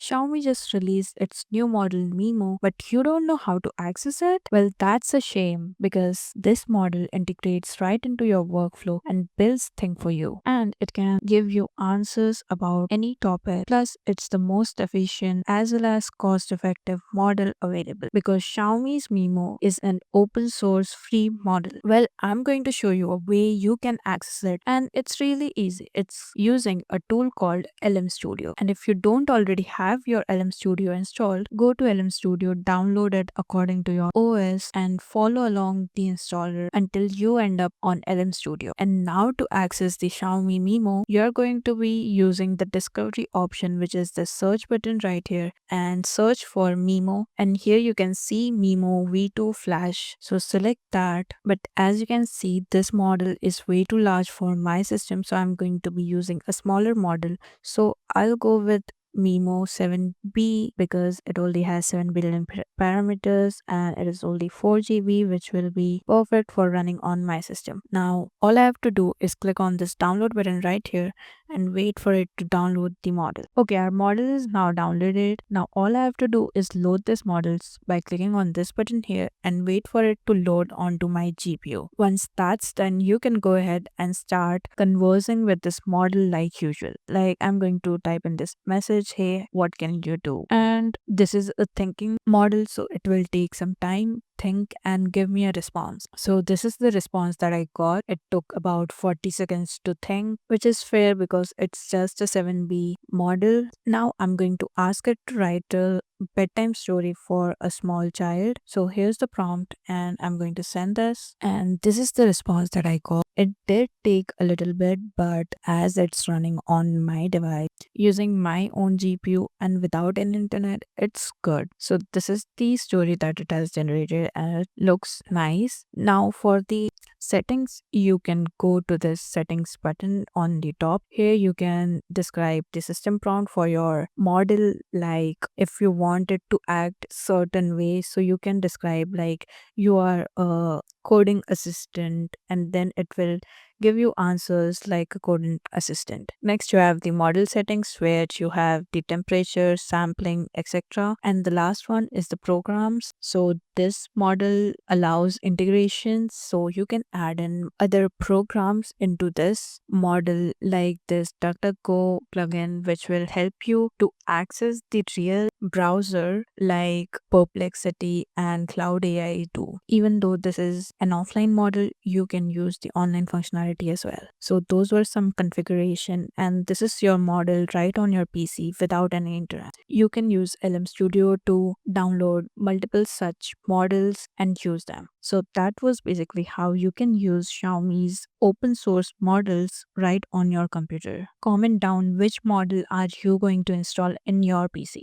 Xiaomi just released its new model MiMo, but you don't know how to access it? Well, that's a shame because this model integrates right into your workflow and builds things for you. And it can give you answers about any topic. Plus, it's the most efficient as well as cost effective model available because Xiaomi's MiMo is an open source free model. Well, I'm going to show you a way you can access it, and it's really easy. It's using a tool called LM Studio. And if you don't already have your LM Studio installed, go to LM Studio, download it according to your OS, and follow along the installer until you end up on LM Studio. And now to access the Xiaomi MiMo, you're going to be using the discovery option, which is the search button right here, and search for MiMo. And here you can see MiMo V2 Flash. So select that. But as you can see, this model is way too large for my system, so I'm going to be using a smaller model. So I'll go with MiMo 7B because it only has 7 billion parameters and it is only 4 GB, which will be perfect for running on my system. Now all I have to do is click on this download button right here and wait for it to download the model. Okay, our model is now downloaded. Now all I have to do is load this models by clicking on this button here and wait for it to load onto my GPU. Once that's done, you can go ahead and start conversing with this model like usual. Like I'm going to type in this message, hey, what can you do? And this is a thinking model, so it will take some time think and give me a response. So this is the response that I got. It took about 40 seconds to think, which is fair because it's just a 7B model. Now I'm going to ask it to write a bedtime story for a small child. So here's the prompt and I'm going to send this, and this is the response that I got. It did take a little bit, but as it's running on my device using my own GPU and without an internet, it's good. So this is the story that it has generated and it looks nice. Now for the settings, you can go to this settings button on the top. Here you can describe the system prompt for your model, like if you want it to act certain way, so you can describe like you are a coding assistant and then it will give you answers like a coding assistant. Next, you have the model settings where you have the temperature, sampling, etc. And the last one is the programs. So this model allows integrations, so you can add in other programs into this model like this DuckDuckGo plugin, which will help you to access the real browser like Perplexity and Cloud AI too. Even though this is an offline model, you can use the online functionality as well. So those were some configuration, and this is your model right on your PC without any internet. You can use LM Studio to download multiple such models and use them. So that was basically how you can use Xiaomi's open source models right on your computer. Comment down which model are you going to install in your PC.